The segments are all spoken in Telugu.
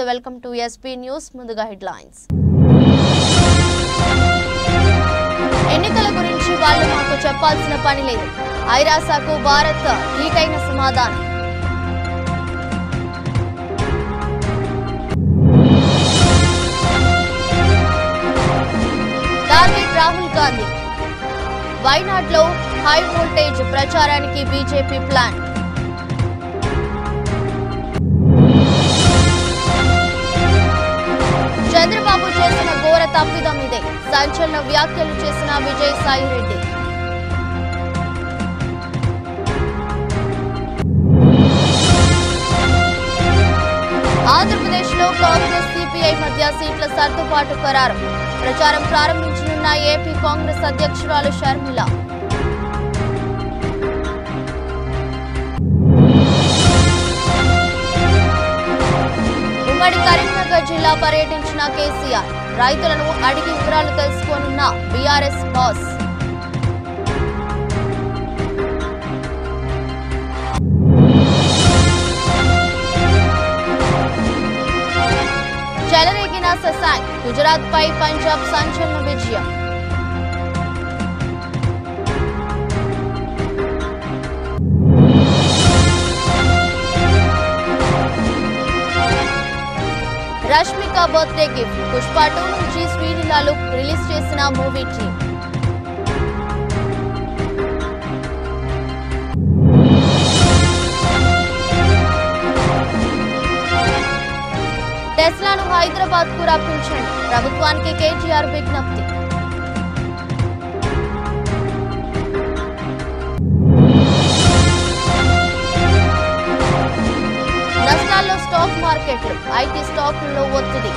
Namaste, welcome to SP News. ముందుగా హెడ్లైన్స్. ఎన్నికల గురించి వాళ్ళు మాకు చెప్పాల్సిన పని లేదు. ఐరాసాకు భారత్ ధీటైన సమాధానం. టార్గెట్ రాహుల్ గాంధీ. వైనాడ్లో హై వోల్టేజ్ ప్రచారానికి బీజేపీ ప్లాన్. చంద్రబాబు చేసిన ఘోర తప్పిదం ఇదే. సంచలన వ్యాఖ్యలు చేసిన విజయసాయి రెడ్డి. ఆంధ్రప్రదేశ్లో కాంగ్రెస్ సిపిఐ మధ్య సీట్ల సర్దుబాటు ఖరారు. ప్రచారం ప్రారంభించనున్న ఏపీ కాంగ్రెస్ అధ్యక్షురాలు షర్మిల. ఉమ్మడి కరీంనగర్ జిల్లా పర్యటించిన కేసీఆర్. రైతులను అడిగి వివరాలు తెలుసుకోనున్న బీఆర్ఎస్ బాస్. చెలరేగిన శశాంక్. గుజరాత్ పై పంజాబ్ సంచలన విజయం. Rashmika birthday gift. పుష్ప 2 నుంచి శ్రీలీల లుక్ రిలీజ్ చేసిన మూవీ టీమ్. టెస్లాను హైదరాబాద్ కు రప్పించండి. ప్రభుత్వానికి కేటీఆర్ విజ్ఞప్తి. నష్టాల్లో స్టాక్ మార్కెట్లు. ఐటీ స్టాకుల్లో ఒత్తిడి.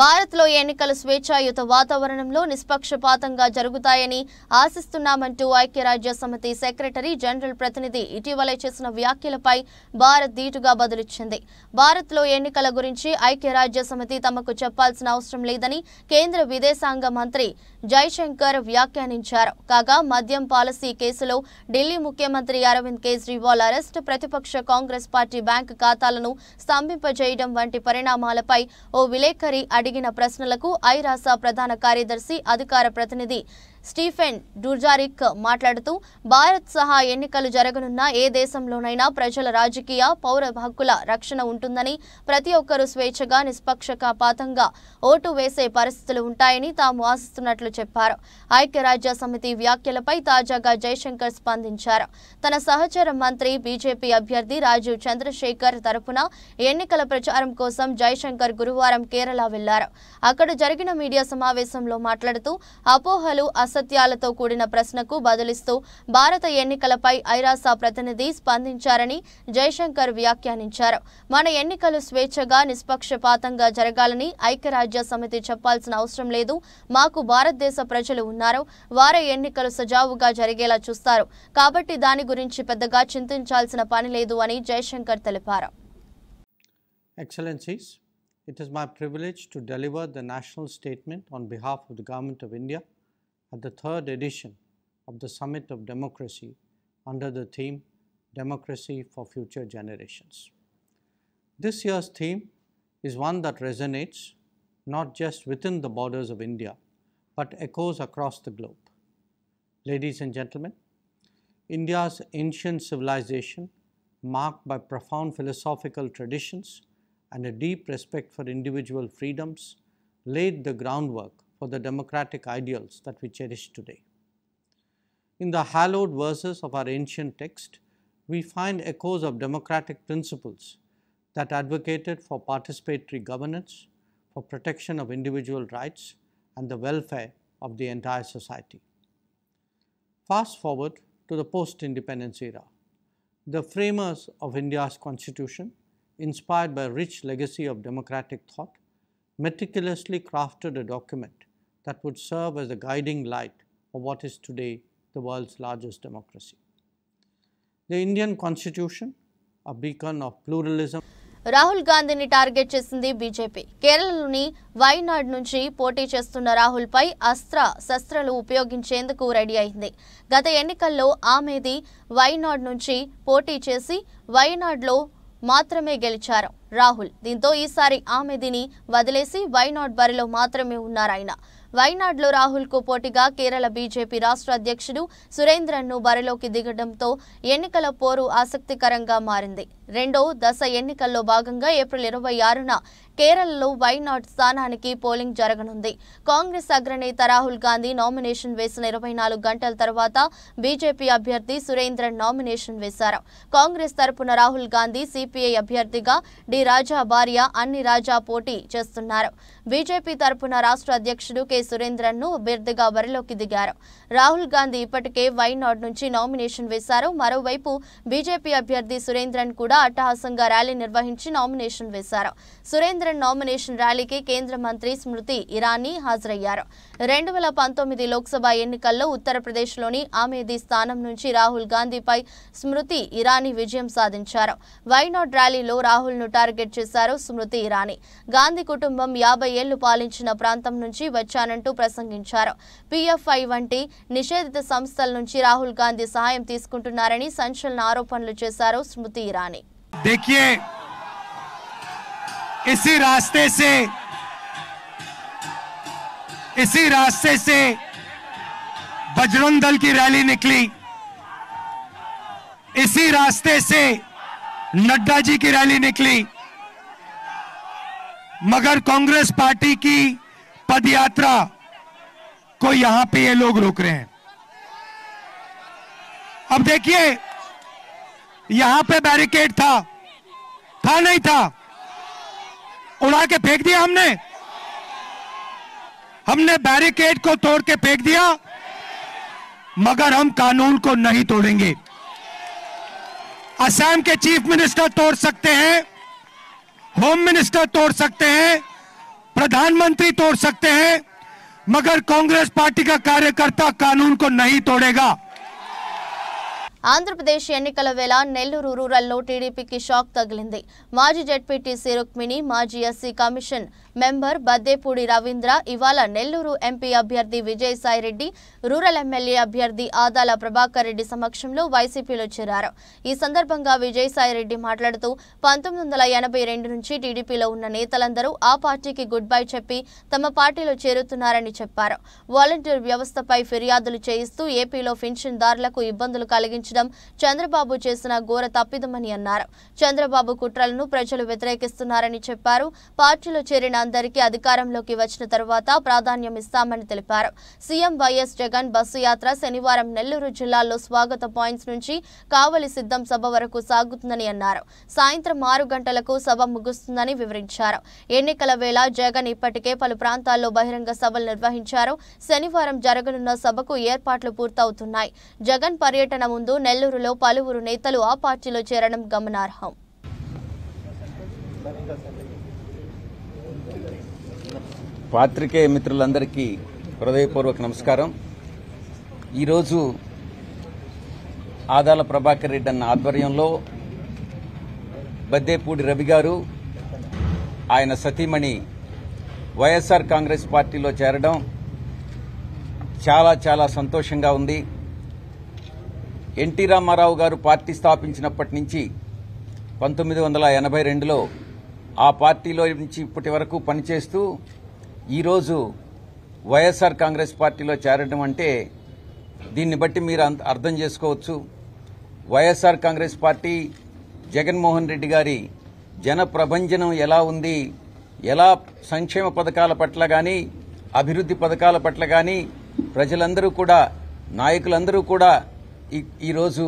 భారత్లో ఎన్నికలు స్వేచ్ఛాయుత వాతావరణంలో నిష్పక్షపాతంగా జరుగుతాయని ఆశిస్తున్నామంటూ ఐక్యరాజ్య సమితి సెక్రటరీ జనరల్ ప్రతినిధి ఇటీవల చేసిన వ్యాఖ్యలపై భారత్ ధీటుగా బదులిచ్చింది. భారత్లో ఎన్నికల గురించి ఐక్యరాజ్య సమితి తమకు చెప్పాల్సిన అవసరం లేదని కేంద్ర విదేశాంగ మంత్రి జైశంకర్ వ్యాఖ్యానించారు. కాగా మద్యం పాలసీ కేసులో ఢిల్లీ ముఖ్యమంత్రి అరవింద్ కేజ్రీవాల్ అరెస్ట్, ప్రతిపక్ష కాంగ్రెస్ పార్టీ బ్యాంకు ఖాతాలను స్తంభింపజేయడం వంటి పరిణామాలపై ఓ విలేకరి అడిగిన ప్రశ్నలకు ఐరాస ప్రధాన కార్యదర్శి అధికార ప్రతినిధి స్టీఫెన్ డుజారిక్ మాట్లాడుతూ భారత్ సహా ఎన్నికలు జరగనున్న ఏ దేశంలోనైనా ప్రజల రాజకీయ పౌర హక్కుల రక్షణ ఉంటుందని, ప్రతి ఒక్కరూ స్వేచ్ఛగా నిష్పక్షపాతంగా ఓటు వేసే పరిస్థితులు ఉంటాయని తాము ఆశిస్తున్నట్లు చెప్పారు. ఐక్యరాజ్య సమితి వ్యాఖ్యలపై తాజాగా జైశంకర్ స్పందించారు. తన సహచర మంత్రి బీజేపీ అభ్యర్థి రాజీవ్ చంద్రశేఖర్ తరపున ఎన్నికల ప్రచారం కోసం జైశంకర్ గురువారం కేరళ వెళ్లారు. అక్కడ జరిగిన మీడియా సమావేశంలో మాట్లాడుతూ అపోహలు సత్యాలతో కూడిన ప్రశ్నకు బదులిస్తూ భారత ఎన్నికలపై ఐరాస ప్రతినిధి స్పందించారని జైశంకర్ వ్యాఖ్యానించారు. మన ఎన్నికలు స్వేచ్ఛగా నిష్పక్షపాతంగా జరగాలని ఐక్యరాజ్య సమితి చెప్పాల్సిన అవసరం లేదు. మాకు భారతదేశ ప్రజలు ఉన్నారు. వారే ఎన్నికలు సజావుగా జరిగేలా చూస్తారు. కాబట్టి దాని గురించి పెద్దగా చింతించాల్సిన పని లేదు అని జైశంకర్ తెలిపారు. Excellencies, it is my privilege to deliver the national statement on behalf of the Government of India at the third edition of the Summit of Democracy under the theme Democracy for Future Generations. This year's theme is one that resonates not just within the borders of India but echoes across the globe. Ladies and gentlemen, India's ancient civilization, marked by profound philosophical traditions and a deep respect for individual freedoms, laid the groundwork for the democratic ideals that we cherish today. In the hallowed verses of our ancient text, we find echoes of democratic principles that advocated for participatory governance, for protection of individual rights, and the welfare of the entire society. Fast forward to the post-independence era. The framers of India's constitution, inspired by a rich legacy of democratic thought, meticulously crafted a document that would serve as a guiding light of what is today the world's largest democracy. The Indian Constitution, a beacon of pluralism. Rahul గాంధీని టార్గెట్ చేసింది బీజేపీ. కేరళలోని వైనాడ్ నుంచి పోటీ చేస్తున్న రాహుల్ పై శస్త్రాలు ఉపయోగించేందుకు రెడీ అయింది. గత ఎన్నికల్లో ఆమెది వైనాడ్ నుంచి పోటీ చేసి వైనాడ్లో మాత్రమే గెలిచారు రాహుల్. దీంతో ఈసారి ఆమెదిని వదిలేసి వైనాడ్ బరిలో మాత్రమే ఉన్నారాయన. వైనాడ్లో రాహుల్కు పోటీగా కేరళ బీజేపీ రాష్ట్ర అధ్యక్షుడు సురేంద్రన్ను బరిలోకి దిగడంతో ఎన్నికల పోరు ఆసక్తికరంగా మారింది. రెండో దశ ఎన్నికల్లో భాగంగా ఏప్రిల్ 26న కేరళలో వైనాడ్ స్థానానికి పోలింగ్ జరగనుంది. కాంగ్రెస్ అగ్రనేత రాహుల్ గాంధీ నామినేషన్ వేసిన 24 గంటల తర్వాత బీజేపీ అభ్యర్థి సురేంద్రన్ నామినేషన్ వేశారు. కాంగ్రెస్ తరపున రాహుల్ గాంధీ, సిపిఐ అభ్యర్థిగా డి రాజా భార్య అన్ని రాజా పోటీ చేస్తున్నారు. బీజేపీ తరపున రాష్ట్ర అధ్యక్షుడు కె సురేంద్రన్ను అభ్యర్థిగా బరిలోకి దిగారు. రాహుల్ గాంధీ ఇప్పటికే వైనాడ్ నుంచి నామినేషన్ వేశారు. మరోవైపు బీజేపీ అభ్యర్థి సురేంద్రన్ కూడా అట్టహాసంగా ర్యాలీ నిర్వహించి నామినేషన్ వేశారు. సురేంద్రన్ నామినేషన్ ర్యాలీకి కేంద్ర మంత్రి స్మృతి ఇరానీ హాజరయ్యారు. 2019 లోక్సభ ఎన్నికల్లో ఉత్తరప్రదేశ్లోని ఆమేథీ స్థానం నుంచి రాహుల్ గాంధీపై స్మృతి ఇరానీ విజయం సాధించారు. వైనాడ్ ర్యాలీలో రాహుల్ను టార్గెట్ చేశారు స్మృతి ఇరానీ. గాంధీ కుటుంబం 50 ఏళ్లు పాలించిన ప్రాంతం నుంచి వచ్చానంటూ ప్రసంగించారు. పిఎఫ్ఐ వంటి నిషేధిత సంస్థల నుంచి రాహుల్ గాంధీ సహాయం తీసుకుంటున్నారని సంచలన ఆరోపణలు చేశారు స్మృతి ఇరానీ. देखिए, इसी रास्ते से बजरंग दल की रैली निकली, इसी रास्ते से नड्डा जी की रैली निकली, मगर कांग्रेस पार्टी की पदयात्रा को यहां पे ये लोग रोक रहे हैं। अब देखिए, यहां पे बैरिकेड था नहीं था, उड़ा के फेंक दिया हमने बैरिकेड को तोड़ के फेंक दिया, मगर हम कानून को नहीं तोड़ेंगे। असम के चीफ मिनिस्टर तोड़ सकते हैं, होम मिनिस्टर तोड़ सकते हैं, प्रधानमंत्री तोड़ सकते हैं, मगर कांग्रेस पार्टी का कार्यकर्ता कानून को नहीं तोड़ेगा। ఆంధ్రప్రదేశ్ ఎన్నికల వేళ నెల్లూరు రూరల్లో టీడీపీకి షాక్ తగిలింది. మాజీ జెడ్పీటీసీ రుక్మిణి, మాజీ SC commission member Baddepudi Ravindra ఇవాళ నెల్లూరు ఎంపీ అభ్యర్థి విజయసాయిరెడ్డి, రూరల్ ఎమ్మెల్యే అభ్యర్థి ఆదాల ప్రభాకర్ రెడ్డి సమక్షంలో వైసీపీలో చేరారు. ఈ సందర్భంగా విజయసాయిరెడ్డి మాట్లాడుతూ 1982 నుంచి టీడీపీలో ఉన్న నేతలందరూ ఆ పార్టీకి గుడ్ బై చెప్పి తమ పార్టీలో చేరుతున్నారని చెప్పారు. వాలంటీర్ వ్యవస్థపై ఫిర్యాదులు చేయిస్తూ ఏపీలో పెన్షన్దారులకు ఇబ్బందులు కలిగించడం చంద్రబాబు చేసిన ఘోర తప్పిదమని అన్నారు. చంద్రబాబు కుట్రలను ప్రజలు వ్యతిరేకిస్తున్నారని చెప్పారు. పార్టీలో చేరిన అందరికీ అధికారంలోకి వచ్చిన తర్వాత ప్రాధాన్యం ఇస్తామని తెలిపారు. సీఎం వైఎస్ జగన్ బస్సు యాత్ర శనివారం నెల్లూరు జిల్లాలో స్వాగత పాయింట్స్ నుంచి కావలి సిద్ధం సభ వరకు సాగుతుందని అన్నారు. సాయంత్రం 6 గంటలకు సభ ముగుస్తుందని వివరించారు. ఎన్నికల వేళ జగన్ ఇప్పటికే పలు ప్రాంతాల్లో బహిరంగ సభలు నిర్వహించారు. శనివారం జరగనున్న సభకు ఏర్పాట్లు పూర్తవుతున్నాయి. జగన్ పర్యటన ముందు నెల్లూరులో పలువురు నేతలు ఆ పార్టీలో చేరడం గమనార్హం. పాత్రికేయ మిత్రులందరికీ హృదయపూర్వక నమస్కారం. ఈరోజు ఆదాల ప్రభాకర్ రెడ్డి అన్న ఆధ్వర్యంలో బద్దేపూడి రవి గారు, ఆయన సతీమణి వైఎస్ఆర్ కాంగ్రెస్ పార్టీలో చేరడం చాలా చాలా సంతోషంగా ఉంది. ఎన్టీ రామారావు గారు పార్టీ స్థాపించినప్పటి నుంచి 1982లో ఆ పార్టీలో నుంచి ఇప్పటి వరకు పనిచేస్తూ ఈరోజు వైఎస్ఆర్ కాంగ్రెస్ పార్టీలో చేరడం అంటే దీన్ని బట్టి మీరు అర్థం చేసుకోవచ్చు. వైఎస్ఆర్ కాంగ్రెస్ పార్టీ జగన్మోహన్ రెడ్డి గారి జన ప్రభంజనం ఎలా ఉంది, ఎలా సంక్షేమ పథకాల పట్ల కానీ అభివృద్ధి పథకాల పట్ల కానీ ప్రజలందరూ కూడా, నాయకులందరూ కూడా ఈరోజు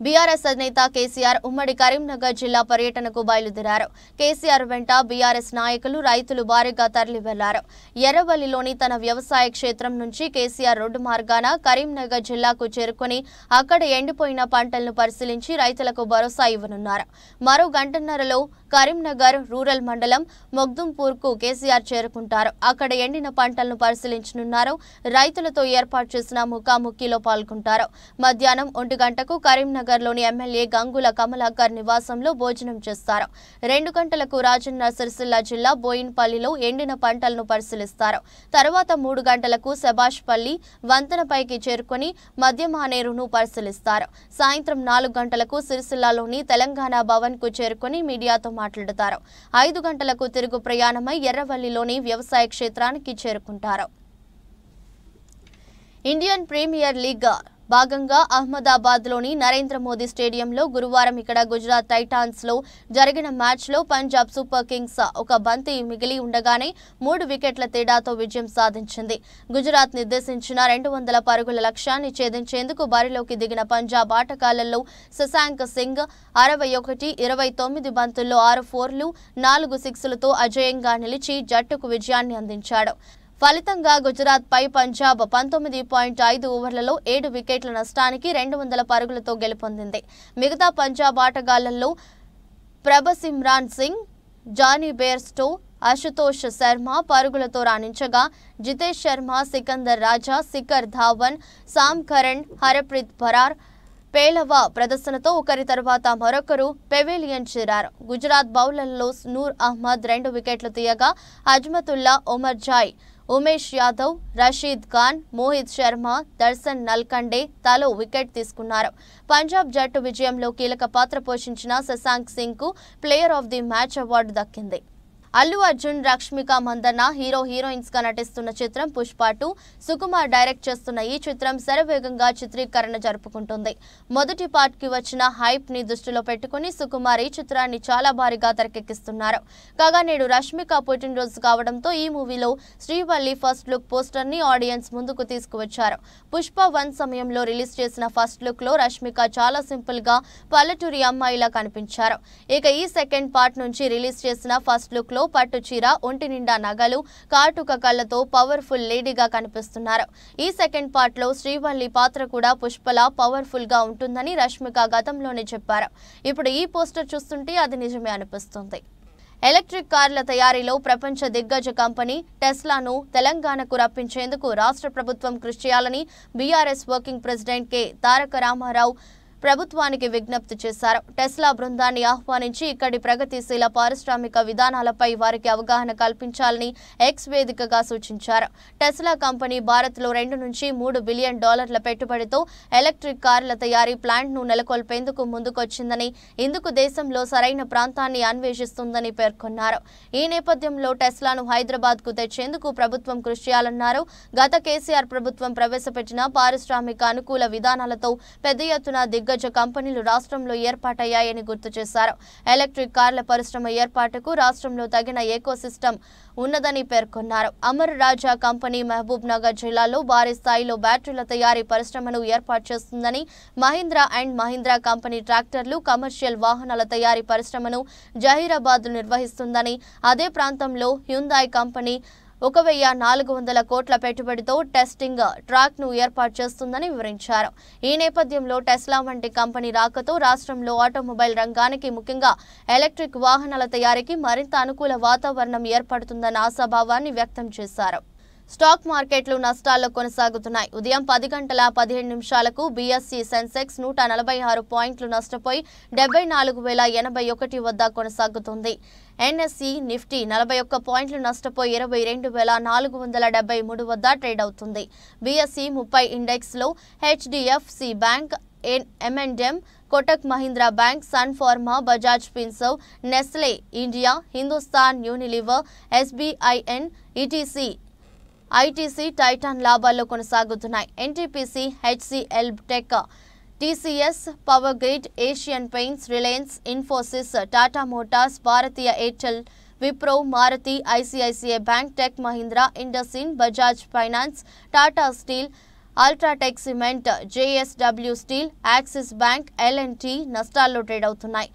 బీఆర్ఎస్ అధినేత కేసీఆర్ ఉమ్మడి కరీంనగర్ జిల్లా పర్యటనకు బయలుదేరారు. కేసీఆర్ వెంట బీఆర్ఎస్ నాయకులు, రైతులు భారీగా తరలి వెళ్లారు. ఎర్రవల్లిలోని తన వ్యవసాయ క్షేత్రం నుంచి కేసీఆర్ రోడ్డు మార్గాన కరీంనగర్ జిల్లాకు చేరుకుని అక్కడ ఎండిపోయిన పంటలను పరిశీలించి రైతులకు భరోసా ఇవ్వనున్నారు. మరో గంటన్నరలో కరీంనగర్ రూరల్ మండలం మొగ్దుంపూర్కు కేసీఆర్ చేరుకుంటారు. అక్కడ ఎండిన పంటలను పరిశీలించనున్నారు. రైతులతో ఏర్పాటు చేసిన ముఖాముఖిలో పాల్గొంటారు. మధ్యాహ్నం 1 గంటకు కరీంనగర్లోని ఎమ్మెల్యే గంగుల కమలాకర్ నివాసంలో భోజనం చేస్తారు. 2 గంటలకు రాజన్న సిరిసిల్ల జిల్లా బోయిన్పల్లిలో ఎండిన పంటలను పరిశీలిస్తారు. తర్వాత 3 గంటలకు శబాష్పల్లి వంతెనపైకి చేరుకుని మధ్యమానేరును పరిశీలిస్తారు. సాయంత్రం 4 గంటలకు సిరిసిల్లలోని తెలంగాణ భవన్ కు చేరుకుని మీడియాతో మాట్లాడతారు. 5 గంటలకు తిరుగు ప్రయాణమై ఎర్రవల్లిలోని వ్యవసాయ క్షేత్రానికి చేరుకుంటారు. ఇండియన్ ప్రీమియర్ లీగ్ భాగంగా అహ్మదాబాద్లోని నరేంద్ర మోదీ స్టేడియంలో గురువారం ఇక్కడ గుజరాత్ టైటాన్స్ లో జరిగిన మ్యాచ్లో పంజాబ్ సూపర్ కింగ్స్ ఒక బంతి మిగిలి ఉండగానే 3 వికెట్ల తేడాతో విజయం సాధించింది. గుజరాత్ నిర్దేశించిన 200 పరుగుల లక్ష్యాన్ని ఛేదించేందుకు బరిలోకి దిగిన పంజాబ్ ఆటగాళ్లలో శశాంక్ సింగ్ 61, 29 బంతుల్లో 6 ఫోర్లు, 4 సిక్స్లతో అజేయంగా నిలిచి జట్టుకు విజయాన్ని అందించాడు. ఫలితంగా గుజరాత్ పై పంజాబ్ 19.5 ఓవర్లలో 7 వికెట్ల నష్టానికి 200 పరుగులతో గెలుపొందింది. మిగతా పంజాబ్ ఆటగాళ్లలో ప్రభసిమ్రాన్ సింగ్, జానీ బేర్స్టో, అశుతోష్ శర్మ పరుగులతో రాణించగా జితేష్ శర్మ, సికందర్ రాజా, శిఖర్ ధావన్, సామ్ కరణ్, హరప్రీత్ బరార్ పేలవ ప్రదర్శనతో ఒకరి తర్వాత మరొకరు పెవిలియన్ చేరారు. గుజరాత్ బౌలర్లలో నూర్ అహ్మద్ 2 వికెట్లు తీయగా అజ్మతుల్లా, ఒమర్ జాయ్, ఉమేష్ యాదవ్, రషీద్ ఖాన్, మోహిత్ శర్మ, దర్శన్ నల్కండే తలో వికెట్ తీసుకున్నారు. పంజాబ్ జట్టు విజయంలో కీలక పాత్ర పోషించిన శశాంక్ సింగ్ కు player of the match award దక్కింది. అల్లు అర్జున్, రష్మిక మందన్న హీరోయిన్స్ గా నటిస్తున్న చిత్రం పుష్ప 2 సుకుమార్ డైరెక్ట్ చేస్తున్న ఈ చిత్రం శరవేగంగా చిత్రీకరణ జరుపుకుంటుంది. మొదటి పార్ట్ కి వచ్చిన హైప్ ని దృష్టిలో పెట్టుకుని సుకుమార్ ఈ చిత్రాన్ని చాలా భారీగా తెరకెక్కిస్తున్నారు. కాగా నేడు రష్మిక పుట్టినరోజు కావడంతో ఈ మూవీలో శ్రీవల్లి ఫస్ట్ లుక్ పోస్టర్ ని ఆడియన్స్ ముందుకు తీసుకువచ్చారు. పుష్ప 1 సమయంలో రిలీజ్ చేసిన ఫస్ట్ లుక్ లో రష్మిక చాలా సింపుల్ గా పల్లెటూరి అమ్మాయిలా కనిపించారు. ఇక ఈ సెకండ్ పార్ట్ నుంచి రిలీజ్ చేసిన ఫస్ట్ లుక్ లో పట్టు చీర, ఒంటి నిండా నగలు, కాటుక కళ్లతో పవర్ఫుల్ లేడీగా కనిపిస్తున్నారు. ఈ సెకండ్ పార్ట్ లో శ్రీవల్లి పాత్ర కూడా పుష్పలా పవర్ఫుల్ గా ఉంటుందని రష్మిక గతంలోనే చెప్పారు. ఇప్పుడు ఈ పోస్టర్ చూస్తుంటే అది నిజమే అనిపిస్తుంది. ఎలక్ట్రిక్ కార్ల తయారీలో ప్రపంచ దిగ్గజ కంపెనీ టెస్లాను తెలంగాణకు రప్పించేందుకు రాష్ట్ర ప్రభుత్వం కృషి చేయాలని బీఆర్ఎస్ వర్కింగ్ ప్రెసిడెంట్ కె తారక రామారావు ప్రభుత్వానికి విజ్ఞప్తి చేశారు. టెస్లా బృందాన్ని ఆహ్వానించి ఇక్కడి ప్రగతిశీల పారిశ్రామిక విధానాలపై వారికి అవగాహన కల్పించాలని ఎక్స్ వేదికగా సూచించారు. టెస్లా కంపెనీ భారత్లో 2 నుంచి $3 బిలియన్ పెట్టుబడితో ఎలక్ట్రిక్ కార్ల తయారీ ప్లాంట్ను నెలకొల్పేందుకు ముందుకొచ్చిందని, ఇందుకు దేశంలో సరైన ప్రాంతాన్ని అన్వేషిస్తుందని పేర్కొన్నారు. ఈ నేపథ్యంలో టెస్లాను హైదరాబాద్కు తెచ్చేందుకు ప్రభుత్వం కృషి చేయాలన్నారు. గత కేసీఆర్ ప్రభుత్వం ప్రవేశపెట్టిన పారిశ్రామిక అనుకూల విధానాలతో పెద్ద ఎత్తున దిగ్గజ కంపెనీలు రాష్ట్రంలో ఏర్పాటయ్యాయని గుర్తు చేశారు. ఎలక్ట్రిక్ కార్ల పరిశ్రమ ఏర్పాటుకు రాష్ట్రంలో తగిన ఎకోసిస్టమ్ ఉన్నదని పేర్కొన్నారు. అమర్ రాజా కంపెనీ మహబూబ్ నగర్ జిల్లాలో భారీ స్థాయిలో బ్యాటరీల తయారీ పరిశ్రమను ఏర్పాటు చేస్తుందని, మహీంద్రా అండ్ మహీంద్రా కంపెనీ ట్రాక్టర్లు, కమర్షియల్ వాహనాల తయారీ పరిశ్రమను జహీరాబాద్ నిర్వహిస్తుందని, అదే ప్రాంతంలో హ్యుందాయ్ కంపెనీ 1400 కోట్ల పెట్టుబడితో టెస్టింగ్ ట్రాక్ ను ఏర్పాటు చేస్తుందని వివరించారు. ఈ నేపథ్యంలో టెస్లా వంటి కంపెనీ రాకతో రాష్ట్రంలో ఆటోమొబైల్ రంగానికి, ముఖ్యంగా ఎలక్ట్రిక్ వాహనాల తయారీకి మరింత అనుకూల వాతావరణం ఏర్పడుతుందన్న ఆశాభావాన్ని వ్యక్తం చేశారు. స్టాక్ మార్కెట్లు నష్టాల్లో కొనసాగుతున్నాయి. ఉదయం 10:17 బీఎస్ఈ సెన్సెక్స్ 146 పాయింట్లు నష్టపోయి 74,081 వద్ద కొనసాగుతుంది. ఎన్ఎస్ఈ నిఫ్టీ 41 పాయింట్లు నష్టపోయి 22,473 వద్ద ట్రేడ్ అవుతుంది. బీఎస్ఈ 30 ఇండెక్స్ లో HDFC Bank, M&M, Kotak Mahindra Bank, Sun Pharma, Bajaj Finserv, Nestle India, Hindustan Unilever, SBIN, ITC, Titan లాభాల్లో కొనసాగుతున్నాయి. NTPC, HCL Tech, TCS, Power Grid, Asian Paints, Reliance, Infosys, Tata Motors, Bharti Airtel, Wipro, Maruti, ICICI Bank, Tech Mahindra, IndusInd, Bajaj Finance, Tata Steel, UltraTech Cement, JSW Steel, Axis Bank, L&T నష్టాల్లో ట్రేడ్ అవుతున్నాయి.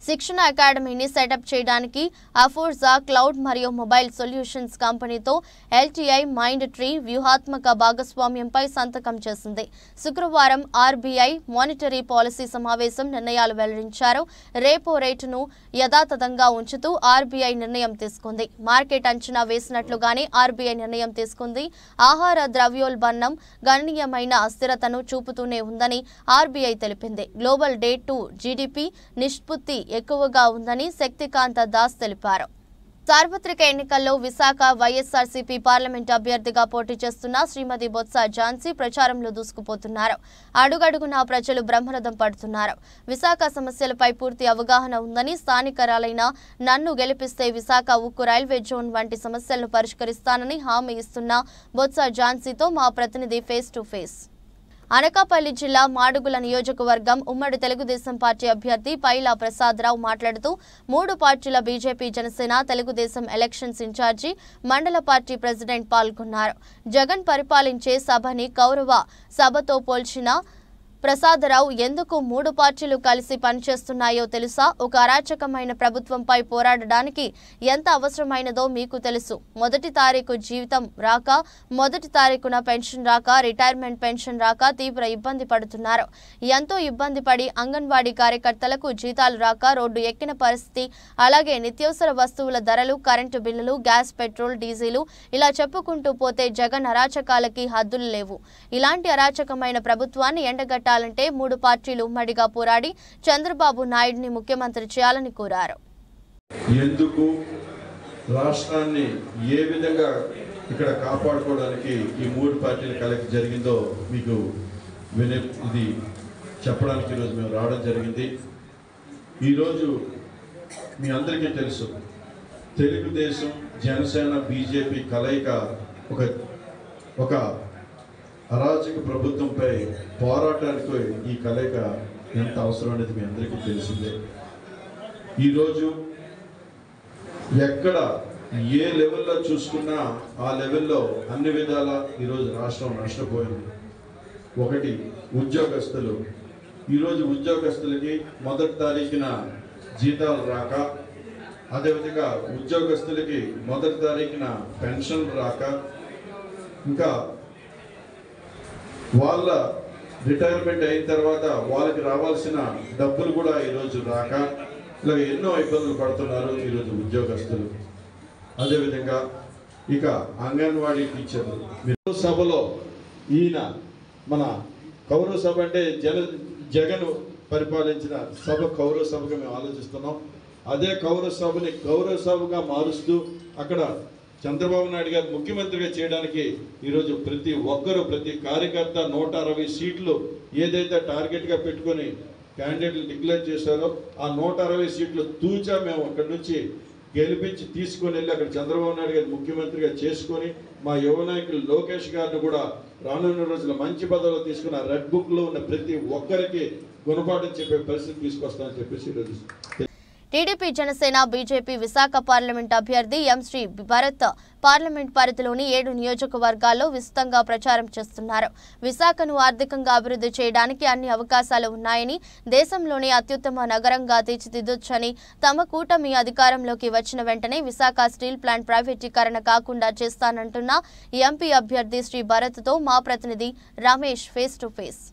శిక్షణ అకాడమీని సెటప్ చేయడానికి అఫోర్జా క్లౌడ్ మరియు మొబైల్ సొల్యూషన్స్ కంపెనీతో ఎల్టీఐ మైండ్ ట్రీ వ్యూహాత్మక భాగస్వామ్యంపై సంతకం చేసింది. శుక్రవారం ఆర్బీఐ మానిటరీ పాలసీ సమావేశం నిర్ణయాలు వెల్లడించారు. రేపో రేటును యథాతథంగా ఉంచుతూ ఆర్బీఐ నిర్ణయం తీసుకుంది. మార్కెట్ అంచనా వేసినట్లుగానే ఆర్బీఐ నిర్ణయం తీసుకుంది. ఆహార ద్రవ్యోల్బణం గణనీయమైన అస్థిరతను చూపుతూనే ఉందని ఆర్బీఐ తెలిపింది. గ్లోబల్ డే 2 జీడీపీ నిష్పత్తి ఎక్కువగా ఉందని శక్తికాంత దాస్ తెలిపారు. సార్వత్రిక ఎన్నికల్లో విశాఖ వైఎస్ఆర్సీపీ పార్లమెంట్ అభ్యర్థిగా పోటీ చేస్తున్న శ్రీమతి బొత్స ఝాన్సీ ప్రచారంలో దూసుకుపోతున్నారు. అడుగడుగునా ప్రజలు బ్రహ్మరథం పడుతున్నారు. విశాఖ సమస్యలపై పూర్తి అవగాహన ఉందని, స్థానికరాలైన నన్ను గెలిపిస్తే విశాఖ ఉక్కు రైల్వే జోన్ వంటి సమస్యలను పరిష్కరిస్తానని హామీ ఇస్తున్న బొత్స ఝాన్సీతో మా ప్రతినిధి ఫేస్ టు ఫేస్. అనకాపల్లి జిల్లా మాడుగుల నియోజకవర్గం ఉమ్మడి తెలుగుదేశం పార్టీ అభ్యర్థి పైలా ప్రసాదరావు మాట్లాడుతూ 3 పార్టీల BJP, Janasena, Telugu Desam elections in charge, మండల పార్టీ ప్రెసిడెంట్ పాల్గొన్నారు. జగన్ పరిపాలించే సభని కౌరవ సభతో పోల్చిన ప్రసాదరావు ఎందుకు 3 పార్టీలు కలిసి పనిచేస్తున్నాయో తెలుసా? ఒక అరాచకమైన ప్రభుత్వంపై పోరాడడానికి ఎంత అవసరమైనదో మీకు తెలుసు. 1వ తారీఖు జీవితం రాక, 1వ తారీఖున పెన్షన్ రాక, రిటైర్మెంట్ పెన్షన్ రాక తీవ్ర ఇబ్బంది పడుతున్నారు. ఎంతో ఇబ్బంది పడి అంగన్వాడీ కార్యకర్తలకు జీతాలు రాక రోడ్డు ఎక్కిన పరిస్థితి. అలాగే నిత్యావసర వస్తువుల ధరలు, కరెంటు బిల్లులు, గ్యాస్, పెట్రోల్, డీజిలు ఇలా చెప్పుకుంటూ పోతే జగన్ అరాచకాలకి హద్దులు లేవు. ఇలాంటి అరాచకమైన ప్రభుత్వాన్ని ఎండగట్టాలంటే 3 పార్టీలు ఉమ్మడిగా పోరాడి చంద్రబాబు నాయుడిని ముఖ్యమంత్రి చేయాలని కోరారు. ఎందుకు రాష్ట్రాన్ని ఏ విధంగా ఇక్కడ కాపాడుకోవడానికి ఈ 3 పార్టీల కలయిక జరిగిందో మీకు ఇది చెప్పడానికి ఈరోజు మేము రావడం జరిగింది. ఈరోజు మీ అందరికీ తెలుసు, తెలుగుదేశం, జనసేన, బీజేపీ కలయిక ఒక అరాచక ప్రభుత్వంపై పోరాటానికి ఈ కలయిక ఎంత అవసరం అనేది మీ అందరికీ తెలిసిందే. ఈరోజు ఎక్కడ ఏ లెవెల్లో చూసుకున్నా ఆ లెవెల్లో అన్ని విధాల ఈరోజు రాష్ట్రం నష్టపోయింది. ఒకటి ఉద్యోగస్తులు. ఈరోజు ఉద్యోగస్తులకి 1వ తారీఖున జీతాలు రాక, అదేవిధంగా ఉద్యోగస్తులకి 1వ తారీఖున పెన్షన్ రాక, ఇంకా వాళ్ళ రిటైర్మెంట్ అయిన తర్వాత వాళ్ళకి రావాల్సిన డబ్బులు కూడా ఈరోజు రాక ఇలా ఎన్నో ఇబ్బందులు పడుతున్నారు ఈరోజు ఉద్యోగస్తులు. అదేవిధంగా ఇక అంగన్వాడీ టీచర్లు. మీరు సభలో ఈయన మన కౌరవ సభ అంటే జగన్ పరిపాలించిన సభ కౌరవ సభగా మేము ఆలోచిస్తున్నాం. అదే కౌరవ సభని గౌరవ సభగా మారుస్తూ అక్కడ చంద్రబాబు నాయుడు గారు ముఖ్యమంత్రిగా చేయడానికి ఈరోజు ప్రతి ఒక్కరూ, ప్రతి కార్యకర్త 160 సీట్లు ఏదైతే టార్గెట్గా పెట్టుకొని క్యాండిడేట్లు డిక్లేర్ చేశారో ఆ 160 సీట్లు తూచా మేము అక్కడి నుంచి గెలిపించి తీసుకొని వెళ్ళి అక్కడ చంద్రబాబు నాయుడు గారు ముఖ్యమంత్రిగా చేసుకొని మా యువ నాయకులు లోకేష్ గారిని కూడా రానున్న రోజుల్లో మంచి పదవిలో తీసుకున్న రెడ్ బుక్లో ఉన్న ప్రతి ఒక్కరికి గుణపాఠం చెప్పే పరిస్థితి తీసుకొస్తామని చెప్పేసి ఈరోజు TDP, Janasena, BJP Visakha parliament అభ్యర్థి ఎం శ్రీ భరత్ పార్లమెంట్ పరిధిలోని 7 నియోజకవర్గాల్లో విస్తృతంగా ప్రచారం చేస్తున్నారు. విశాఖను ఆర్థికంగా అభివృద్ధి చేయడానికి అన్ని అవకాశాలు ఉన్నాయని, దేశంలోనే అత్యుత్తమ నగరంగా తీర్చిదిద్దొచ్చని, తమ కూటమి అధికారంలోకి వచ్చిన వెంటనే విశాఖ స్టీల్ ప్లాంట్ ప్రైవేటీకరణ కాకుండా చేస్తానంటున్న ఎంపీ అభ్యర్థి శ్రీ భరత్తో మా ప్రతినిధి Ramesh face to face.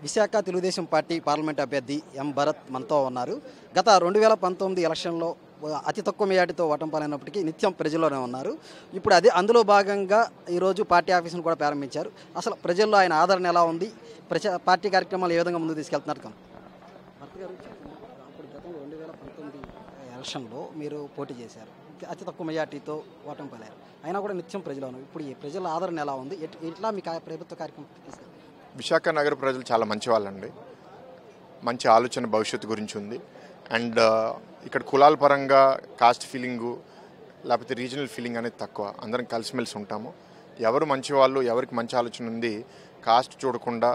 Visakha Telugu Desam party parliament అభ్యర్థి ఎం భరత్ మనతో ఉన్నారు. గత 2019 ఎలక్షన్లో అతి తక్కువ మెజార్టీతో ఓటమి పాలైనప్పటికీ నిత్యం ప్రజల్లోనే ఉన్నారు. ఇప్పుడు అందులో భాగంగా ఈరోజు పార్టీ ఆఫీసును కూడా ప్రారంభించారు. అసలు ప్రజల్లో ఆయన ఆదరణ ఎలా ఉంది, పార్టీ కార్యక్రమాలు ఏ విధంగా ముందుకు తీసుకెళ్తున్నారు? భరత్ గారు, అప్పుడు గతం 2019 ఎలక్షన్లో మీరు పోటీ చేశారు, అతి తక్కువ మెజార్టీతో ఓటమి పాలయ్యారు. అయినా కూడా నిత్యం ప్రజలు ఉన్నారు. ఇప్పుడు ఈ ప్రజల ఆదరణ ఎలా ఉంది, ఎట్లా మీ ప్రభుత్వ కార్యక్రమం తీసుకెళ్తారు? విశాఖ నగర ప్రజలు చాలా మంచి వాళ్ళండి. మంచి ఆలోచన భవిష్యత్తు గురించి ఉంది. అండ్ ఇక్కడ కులాల పరంగా కాస్ట్ ఫీలింగు లేకపోతే రీజనల్ ఫీలింగ్ అనేది తక్కువ. అందరం కలిసిమెలిసి ఉంటాము. ఎవరు మంచి వాళ్ళు, ఎవరికి మంచి ఆలోచన ఉంది, కాస్ట్ చూడకుండా,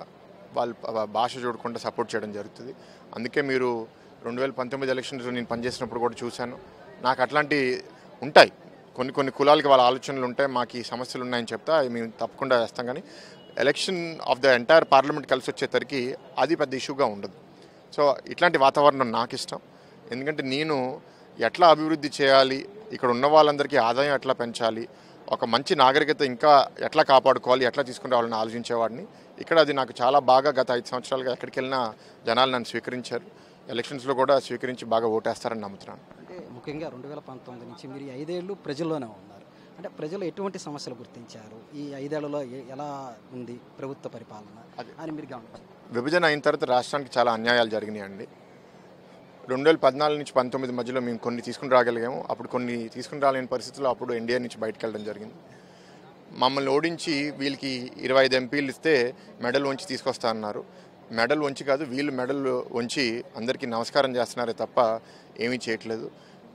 వాళ్ళ భాష చూడకుండా సపోర్ట్ చేయడం జరుగుతుంది. అందుకే మీరు 2019 ఎలక్షన్స్ నేను పనిచేసినప్పుడు కూడా చూశాను. నాకు అట్లాంటి ఉంటాయి, కొన్ని కులాలకి వాళ్ళ ఆలోచనలు ఉంటాయి, మాకు ఈ సమస్యలు ఉన్నాయని చెప్తా మేము తప్పకుండా వేస్తాం. కానీ election of the entire parliament కలిసి వచ్చేసరికి అది పెద్ద ఇష్యూగా ఉండదు. సో ఇట్లాంటి వాతావరణం నాకు ఇష్టం. ఎందుకంటే నేను ఎట్లా అభివృద్ధి చేయాలి, ఇక్కడ ఉన్న వాళ్ళందరికీ ఆదాయం ఎట్లా పెంచాలి, ఒక మంచి నాగరికత ఇంకా ఎట్లా కాపాడుకోవాలి, ఎట్లా తీసుకుని రావాలని ఆలోచించేవాడిని. ఇక్కడ అది నాకు చాలా బాగా గత 5 సంవత్సరాలుగా ఎక్కడికి వెళ్ళినా జనాలు నన్ను స్వీకరించారు. ఎలక్షన్స్లో కూడా స్వీకరించి బాగా ఓటేస్తారని నమ్ముతున్నాను. అంటే ముఖ్యంగా 2019 నుంచి మీరు 5 ఏళ్ళు ప్రజల్లోనే ఉన్నారు. అంటే ప్రజలు ఎటువంటి సమస్యలు గుర్తించారు, ఈ 5 ఏళ్లలో ఎలా ఉంది ప్రభుత్వ పరిపాలన అని మీరు గమనించారు? విభజన అయిన తర్వాత రాష్ట్రానికి చాలా అన్యాయాలు జరిగినాయండి. 2014 నుంచి 19 మధ్యలో మేము కొన్ని తీసుకుని రాగలిగాము. అప్పుడు కొన్ని తీసుకుని రాలేని పరిస్థితుల్లో అప్పుడు ఎన్డీఏ నుంచి బయటకు వెళ్ళడం జరిగింది. మమ్మల్ని ఓడించి వీళ్ళకి 25 ఎంపీలు ఇస్తే మెడల్ వంచి తీసుకొస్తా అన్నారు. మెడల్ వంచి కాదు, వీళ్ళు మెడల్ వంచి అందరికీ నమస్కారం చేస్తున్నారే తప్ప ఏమీ చేయట్లేదు.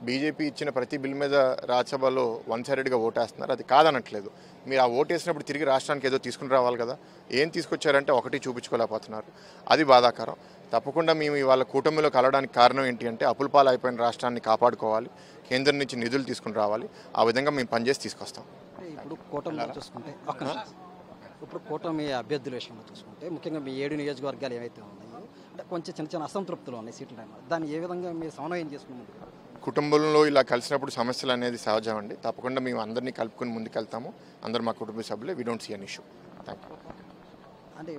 బీజేపీ ఇచ్చిన ప్రతి బిల్ మీద రాజ్యసభలో 1 సైడెడ్గా ఓటేస్తున్నారు. అది కాదనట్లేదు. మీరు ఆ ఓటేసినప్పుడు తిరిగి రాష్ట్రానికి ఏదో తీసుకుని రావాలి కదా. ఏం తీసుకొచ్చారంటే ఒకటి చూపించుకోలేకపోతున్నారు. అది బాధాకరం. తప్పకుండా మేము ఇవాళ కూటమిలో కలవడానికి కారణం ఏంటి అంటే అప్పుల పాలు అయిపోయిన రాష్ట్రాన్ని కాపాడుకోవాలి, కేంద్రం నుంచి నిధులు తీసుకుని రావాలి. ఆ విధంగా మేము పనిచేసి తీసుకొస్తాం. ఇప్పుడు కూటమిలో చూసుకుంటే ఇప్పుడు కూటమి అభ్యర్థుల విషయంలో చూసుకుంటే ముఖ్యంగా మీ 7 నియోజకవర్గాలు ఏవైతే ఉన్నాయో అంటే కొంచెం చిన్న చిన్న అసంతృప్తులు ఉన్నాయి సీట్ల టైంలో. దాన్ని ఏ విధంగా మీరు సమన్వయం చేసుకున్నారు? కుటుంబంలో ఇలా కలిసినప్పుడు సమస్యలు అనేది సహజం అండి. తప్పకుండా మేము అందరినీ కలుపుకొని ముందుకెళ్తాము. అందరూ మా కుటుంబ సభ్యులే. We don't see any issue. Thank you. అంటే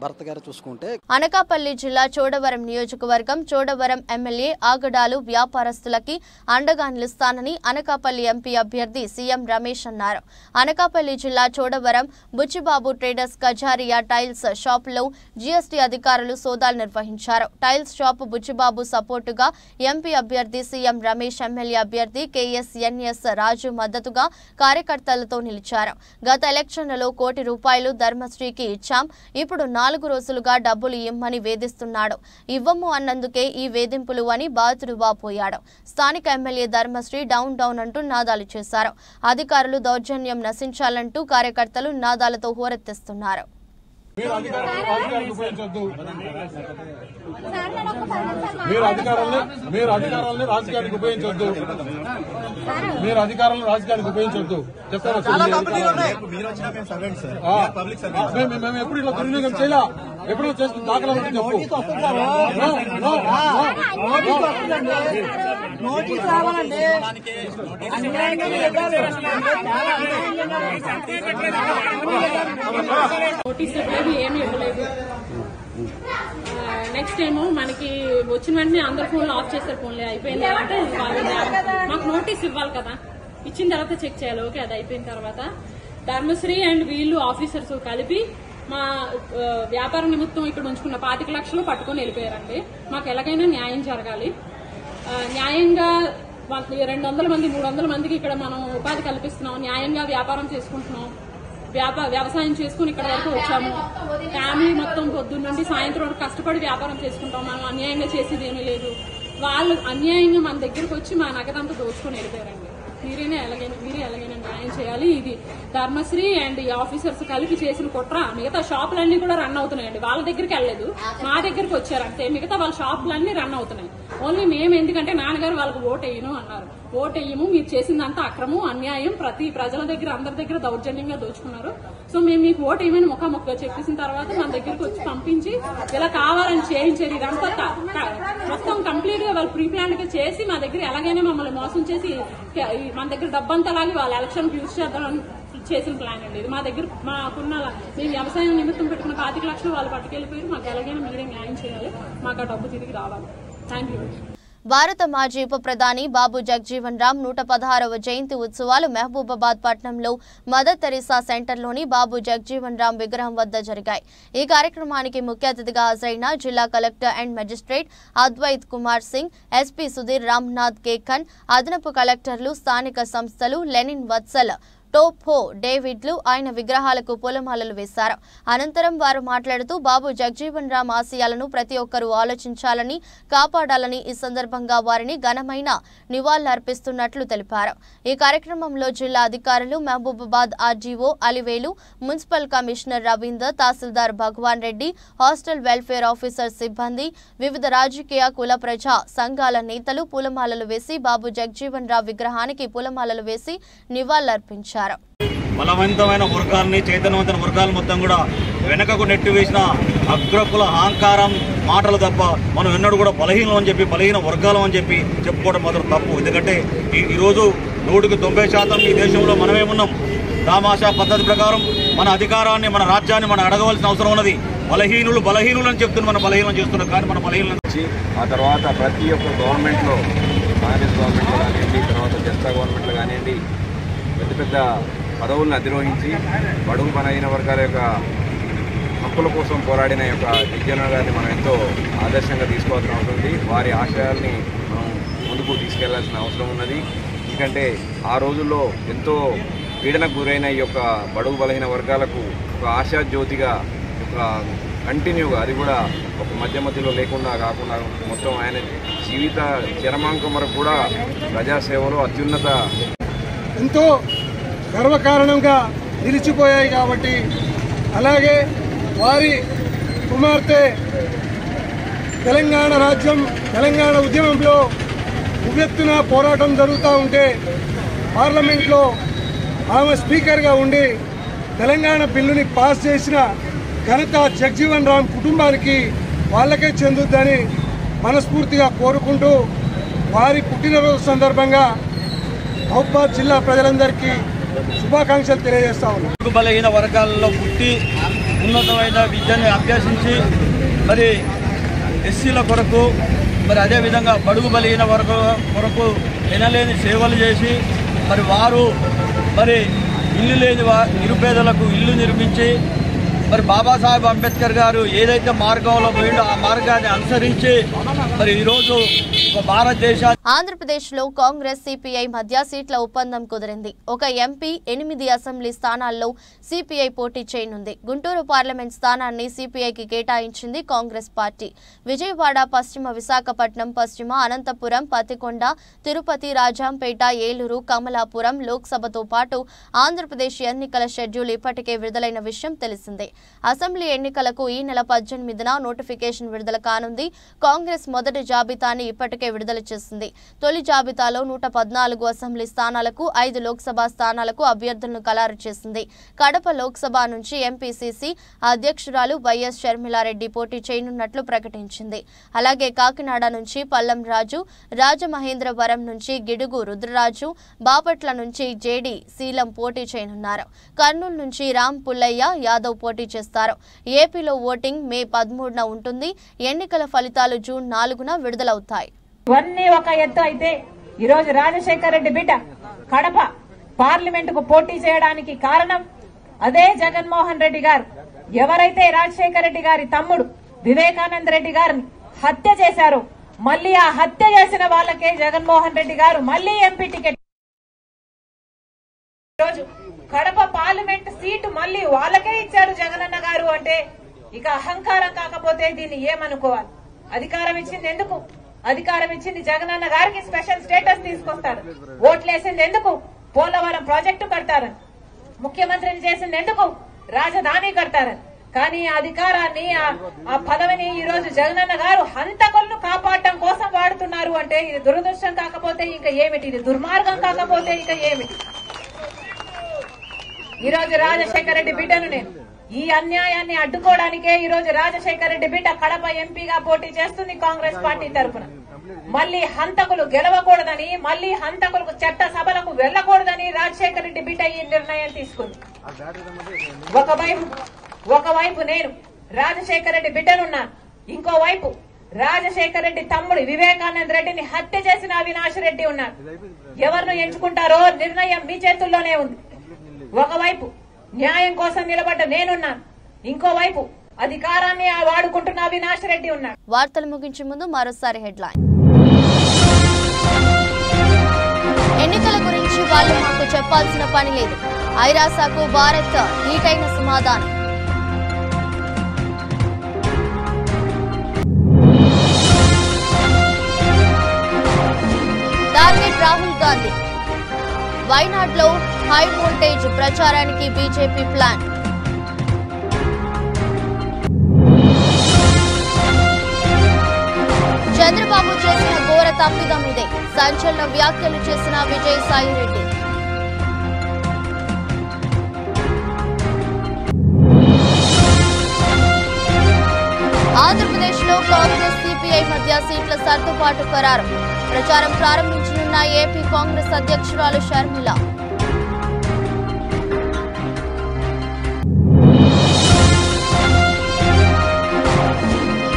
భరత్ గారు చూసుకుంటే అనకాపల్లి జిల్లా చోడవరం నియోజకవర్గం చోడవరం ఎమ్మెల్యే ఆగడాలు వ్యాపారస్తులకి అండగా నిలుస్తానని అనకాపల్లి ఎంపీ అభ్యర్థి సీఎం రమేష్ అన్నారు. అనకాపల్లి జిల్లా చోడవరం బుచ్చిబాబు ట్రేడర్స్ కజారియా టైల్స్ షాపులో జీఎస్టీ అధికారులు సోదాలు నిర్వహించారు. టైల్స్ షాపు బుచ్చిబాబు సపోర్టుగా ఎంపీ అభ్యర్థి సీఎం రమేష్, ఎమ్మెల్యే అభ్యర్థి కేఎస్ఎన్ఎస్ రాజు మద్దతుగా కార్యకర్తలతో నిలిచారు. గత ఎలక్షన్లలో ₹1 ధర్మశ్రీకి ఇచ్చాం, ఇప్పుడు 4 రోజులుగా డబ్బులు ఇమ్మని వేధిస్తున్నాడు, ఇవ్వము అన్నందుకే ఈ వేధింపులు అని బాధితుడు వాపోయాడు. స్థానిక ఎమ్మెల్యే ధర్మశ్రీ డౌన్ డౌన్ అంటూ నినాదాలు చేశారు. అధికారులు దౌర్జన్యం నశించాలంటూ కార్యకర్తలు నినాదాలతో హోరెత్తిస్తున్నారు. మీరు అధికారాలను రాజకీయాలకు ఉపయోగించొద్దు. మీరు అధికారాలను రాజకీయాలకు ఉపయోగించొద్దు. చెప్తాను. మేము ఎప్పుడు ఇలా దుర్వినియోగం చేయాలా? ఎప్పుడు చేస్తున్న దాఖలా ఉంటే చెప్పు. నోటీస్ రావాలండి. నోటీస్ ఇవ్వలేదు, ఏమి ఇవ్వలేదు. నెక్స్ట్ ఏమో మనకి వచ్చిన వెంటనే అందరు ఫోన్లు ఆఫ్ చేస్తారు. ఫోన్లే అయిపోయింది అంటే మాకు నోటీస్ ఇవ్వాలి కదా. ఇచ్చిన తర్వాత చెక్ చేయాలి. ఓకే, అది అయిపోయిన తర్వాత ధర్మశ్రీ అండ్ వీళ్ళు ఆఫీసర్స్ కలిపి మా వ్యాపార నిమిత్తం ఇక్కడ ఉంచుకున్న 25 లక్షలు పట్టుకొని వెళ్ళిపోయారండి. మాకు ఎలాగైనా న్యాయం జరగాలి. న్యాయంగా 200 మంది 300 మందికి ఇక్కడ మనం ఉపాధి కల్పిస్తున్నాం. న్యాయంగా వ్యాపారం చేసుకుంటున్నాం. వ్యవసాయం చేసుకుని ఇక్కడ వరకు వచ్చాము. ఫ్యామిలీ మొత్తం పొద్దున్న నుండి సాయంత్రం వరకు కష్టపడి వ్యాపారం చేసుకుంటాం. మనం అన్యాయంగా చేసేది ఏమీ లేదు. వాళ్ళు అన్యాయంగా మన దగ్గరకు వచ్చి మా నగదంతా దోచుకొని వెళ్ళిపోయారండి. మీరే ఎలాగైనా న్యాయం చేయాలి. ఇది ధర్మశ్రీ అండ్ ఈ ఆఫీసర్స్ కలిపి చేసిన కుట్ర. మిగతా షాపులన్నీ కూడా రన్ అవుతున్నాయండి. వాళ్ళ దగ్గరికి వెళ్ళలేదు, మా దగ్గరికి వచ్చారంటే. మిగతా వాళ్ళ షాపులన్నీ రన్ అవుతున్నాయి. ఓన్లీ మేము ఎందుకంటే నాన్నగారు వాళ్ళకి ఓటు వేయను అన్నారు. ఓటు వేయము, మీరు చేసిందంతా అక్రమం, అన్యాయం, ప్రజల దగ్గర అందరి దగ్గర దౌర్జన్యంగా దోచుకున్నారు. సో మేము మీకు ఓటు వేయమని ముఖాముఖిగా చెప్పేసిన తర్వాత మన దగ్గరికి వచ్చి పంపించి ఇలా కావాలని చేయించారు. ఇదంతా మొత్తం కంప్లీట్ గా వాళ్ళు ప్రీ ప్లాన్ గా చేసి మా దగ్గర ఎలాగైనా మమ్మల్ని మోసం చేసి మన దగ్గర డబ్బంతా లాగి వాళ్ళ ఎలక్షన్ యూజ్ చేద్దామని చేసిన ప్లాన్ అండి ఇది. మా దగ్గర మాకున్న మేము వ్యవసాయం నిమిత్తం పెట్టుకున్న 25 లక్షలు వాళ్ళు పట్టుకెళ్లిపోయారు. మాకు ఎలాగైనా మీరే న్యాయం చేయాలి, మాకు ఆ డబ్బు తిరిగి రావాలి. Thank you. భారత మాజీ ఉప ప్రధాని బాబు జగజీవన్ రామ్ 116వ జయంతి ఉత్సవాలు మహబూబాబాద్ పట్టణంలో మదర్ తెరీసా సెంటర్లోని బాబు జగజీవన్ రామ్ విగ్రహం వద్ద జరిగాయి. ఈ కార్యక్రమానికి ముఖ్య అతిథిగా హాజరైన జిల్లా collector and magistrate Advait Kumar Singh, SP Sudhir Ramnath Kekhan, అదనపు కలెక్టర్లు, స్థానిక సంస్థలు, లెనిన్ వత్సల్, టోప్హో డేవిడ్లు ఆయన విగ్రహాలకు పూలమాలలు వేశారు. అనంతరం వారు మాట్లాడుతూ బాబు జగజీవన్ రామ్ ఆశయాలను ప్రతి ఒక్కరూ ఆలోచించాలని, కాపాడాలని, ఈ సందర్భంగా వారిని ఘనమైన నివాళులర్పిస్తున్నట్లు తెలిపారు. ఈ కార్యక్రమంలో జిల్లా అధికారులు, Mahabubabad RDO Alivelu, municipal commissioner Ravinder, తహసీల్దార్ Bhagwan Reddy, hostel welfare officer సిబ్బంది, వివిధ రాజకీయ కుల ప్రజా సంఘాల నేతలు పూలమాలలు వేసి బాబు జగజీవన్ రామ్ విగ్రహానికి పూలమాలలు వేసి నివాళులర్పించారు. బలవంతమైన వర్గాల్ని చైతన్యవంతమైన వర్గాలు మొత్తం కూడా వెనకకు నెట్టివేసిన అగ్రకుల అహంకారం మాటలు తప్ప మనం ఎన్నడూ కూడా బలహీనం అని చెప్పి బలహీన వర్గాలం అని చెప్పి చెప్పుకోవడం మాత్రం తప్పు. ఎందుకంటే ఈరోజు 100% ఈ దేశంలో మనమేమున్నాం. దామాషా పద్ధతి ప్రకారం మన అధికారాన్ని మన రాజ్యాన్ని మనం అడగవలసిన అవసరం ఉన్నది. బలహీనులు అని చెప్తున్న మన బలహీనం చేస్తున్నారు. కానీ మన బలహీనం ఆ తర్వాత ప్రతి ఒక్క గవర్నమెంట్లో కాంగ్రెస్ గవర్నమెంట్లో కానివ్వండి, తర్వాత జనతా గవర్నమెంట్లో కానివ్వండి, పెద్ద పెద్ద పదవులను అధిరోహించి బడుగు బలహీన వర్గాల యొక్క హక్కుల కోసం పోరాడిన యొక్క దిగ్గజన గారిని మనం ఎంతో ఆదర్శంగా తీసుకోవాల్సిన అవసరం ఉంది. వారి ఆశయాల్ని మనం ముందుకు తీసుకెళ్లాల్సిన అవసరం ఉన్నది. ఎందుకంటే ఆ రోజుల్లో ఎంతో పీడనకు గురైన ఈ యొక్క బడుగు బలహీన వర్గాలకు ఒక ఆశాజ్యోతిగా ఒక కంటిన్యూగా, అది కూడా ఒక మధ్యలో లేకుండా కాకుండా మొత్తం ఆయన జీవిత చరమాంకం వరకు కూడా ప్రజాసేవలో అత్యున్నత ఎంతో గర్వకారణంగా నిలిచిపోయాయి. కాబట్టి అలాగే వారి కుమార్తె తెలంగాణ రాజ్యం తెలంగాణ ఉద్యమంలో ఉవ్వెత్తున పోరాటం జరుగుతూ ఉంటే పార్లమెంట్లో ఆమె స్పీకర్గా ఉండి తెలంగాణ బిల్లుని పాస్ చేసిన ఘనత జగ్జీవన్ రామ్ కుటుంబానికి వాళ్ళకే చెందుద్దని మనస్ఫూర్తిగా కోరుకుంటూ వారి పుట్టినరోజు సందర్భంగా మహబూబాబాద్ జిల్లా ప్రజలందరికీ శుభాకాంక్షలు తెలియజేస్తా ఉన్నాం. బలహీన వర్గాల్లో పుట్టి ఉన్నతమైన విద్యను అభ్యసించి మరి ఎస్సీల కొరకు మరి అదేవిధంగా బడుగు బలహీన వర్గాల కొరకు ఎనలేని సేవలు చేసి మరి వారు మరి ఇల్లు లేని నిరుపేదలకు ఇల్లు నిర్మించి మరి బాబాసాహెబ్ అంబేద్కర్ గారు ఏదైతే మార్గంలో పోయిండో ఆ మార్గాన్ని అనుసరించి మరి ఈరోజు ఆంధ్రప్రదేశ్లో కాంగ్రెస్ సిపిఐ మధ్య సీట్ల ఒప్పందం కుదిరింది. ఒక ఎంపీ 8 అసెంబ్లీ స్థానాల్లో సిపిఐ పోటీ చేయనుంది. గుంటూరు పార్లమెంట్ స్థానాన్ని సిపిఐకి కేటాయించింది కాంగ్రెస్ పార్టీ. విజయవాడ, పశ్చిమ విశాఖపట్నం, పశ్చిమ అనంతపురం, పతికొండ, తిరుపతి, రాజాంపేట, ఏలూరు, కమలాపురం లోక్సభతో పాటు ఆంధ్రప్రదేశ్ ఎన్నికల షెడ్యూల్ ఇప్పటికే విడుదలైన విషయం తెలిసిందే. అసెంబ్లీ ఎన్నికలకు ఈ నెల 18న నోటిఫికేషన్ విడుదల కానుంది. కాంగ్రెస్ మొదటి జాబితాని ఇప్పటికే విడుదల చేసింది. తొలి జాబితాలో 114 అసెంబ్లీ స్థానాలకు 5 లోక్సభ స్థానాలకు అభ్యర్థులను ఖరారు చేసింది. కడప లోక్సభ నుంచి ఎంపీసీసీ అధ్యక్షురాలు వైఎస్ షర్మిలారెడ్డి పోటీ చేయనున్నట్లు ప్రకటించింది. అలాగే కాకినాడ నుంచి పల్లం రాజు, రాజమహేంద్రవరం నుంచి గిడుగు రుద్రరాజు, బాపట్ల నుంచి జేడీ శీలం పోటీ చేయనున్నారు. కర్నూలు నుంచి రామ్ పుల్లయ్య యాదవ్ పోటీ చేస్తారు. ఏపీలో ఓటింగ్ మే 13న ఉంటుంది. ఎన్నికల ఫలితాలు జూన్ 4న విడుదలవుతాయి. ఇవన్నీ ఒక ఎత్తు అయితే ఈరోజు రాజశేఖర రెడ్డి బిడ్డ కడప పార్లమెంటుకు పోటీ చేయడానికి కారణం అదే జగన్మోహన్ రెడ్డి గారు. ఎవరైతే రాజశేఖర రెడ్డి గారి తమ్ముడు వివేకానంద రెడ్డి గారిని హత్య చేశారో మళ్లీ ఆ హత్య చేసిన వాళ్ళకే జగన్మోహన్ రెడ్డి గారు మళ్లీ ఎంపీ టికెట్. ఈరోజు కడప పార్లమెంట్ సీటు మళ్లీ వాళ్ళకే ఇచ్చారు జగనన్న గారు అంటే ఇక అహంకారం కాకపోతే దీన్ని ఏమనుకోవాలి? అధికారం ఇచ్చింది ఎందుకు? అధికారం ఇచ్చింది జగనన్న గారికి స్పెషల్ స్టేటస్ తీసుకొస్తారు. ఓట్లేసింది ఎందుకు? పోలవరం ప్రాజెక్టు కడతారని. ముఖ్యమంత్రిని చేసింది ఎందుకు? రాజధాని కడతారని. కానీ ఆ అధికారాన్ని ఆ పదవిని ఈ రోజు జగనన్న గారు హంతకులను కాపాడటం కోసం వాడుతున్నారు అంటే ఇది దురదృష్టం కాకపోతే ఇంకా ఏమిటి? ఇది దుర్మార్గం కాకపోతే ఇంకా ఏమిటి? ఈ రోజు రాజశేఖర రెడ్డి బిడ్డను నేను ఈ అన్యాయాన్ని అడ్డుకోవడానికే ఈ రోజు రాజశేఖర రెడ్డి బిడ్డ కడప ఎంపీగా పోటీ చేస్తుంది కాంగ్రెస్ పార్టీ తరఫున. మళ్లీ హంతకులు గెలవకూడదని, మళ్లీ హంతకులకు చట్ట సభలకు వెళ్లకూడదని రాజశేఖర రెడ్డి బిడ్డ ఈ నిర్ణయం తీసుకుంది. ఒకవైపు నేను రాజశేఖర రెడ్డి బిడ్డనున్నాను, ఇంకోవైపు రాజశేఖర రెడ్డి తమ్ముడు వివేకానంద రెడ్డిని హత్య చేసిన అవినాష్ రెడ్డి ఉన్నారు. ఎవరిని ఎంచుకుంటారో నిర్ణయం మీ చేతుల్లోనే ఉంది. ఒకవైపు న్యాయం కోసం నిలబడ్డ నేనున్నాను, ఇంకోవైపు అధికారాన్ని వాడుకుంటున్న అవినాష్ రెడ్డి ఉన్నాడు. వార్తలు ముగించే ముందు మరోసారి హెడ్లైన్. ఎన్నికల గురించి వాళ్ళు మాకు చెప్పాల్సిన పని లేదు. ఐరాసాకు భారత్ ధీటైన సమాధానం. టార్గెట్ రాహుల్ గాంధీ. వైనాడ్లో హై వోల్టేజ్ ప్రచారానికి బీజేపీ ప్లాన్. చంద్రబాబు చేసిన ఘోర తప్పిదం ఇదే. సంచలన వ్యాఖ్యలు చేసిన విజయసాయి రెడ్డి. ఆంధ్రప్రదేశ్లో కాంగ్రెస్ సిపిఐ మధ్య సీట్ల సర్దుబాటు ఖరారు. ప్రచారం ప్రారంభించనున్న ఏపీ కాంగ్రెస్ అధ్యక్షురాలు షర్మిల.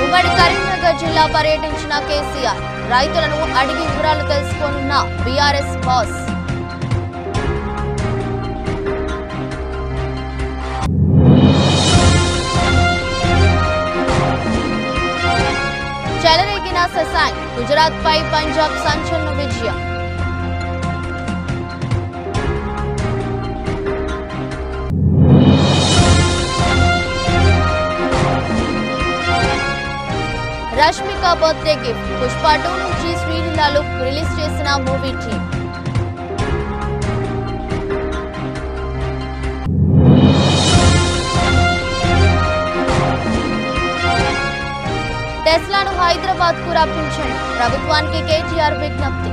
ఉమ్మడి కరీంనగర్ జిల్లా పర్యటించిన కేసీఆర్. రైతులను అడిగి వివరాలు తెలుసుకోనున్న బీఆర్ఎస్ బాస్. చెలరేగిన శశాంక్. గుజరాత్ పై పంజాబ్ సంచలన విజయం. Rashmika birthday gift. పుష్ప 2 నుంచి శ్రీలీల లుక్ రిలీజ్ చేసిన మూవీ టీం. టెస్లాను హైదరాబాద్ కు రప్పించండి. ప్రభుత్వానికి కేటీఆర్ విజ్ఞప్తి.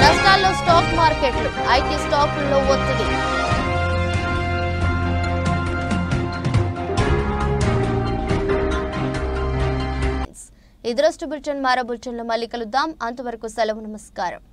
నష్టాల్లో స్టాక్ మార్కెట్లు. ఐటీ స్టాకుల్లో ఒత్తిడి. ఇది రోజు బులెటిన్. మరో బులెటిన్లో మళ్ళీ కలుద్దాం. అంతవరకు సెలవు. నమస్కారం.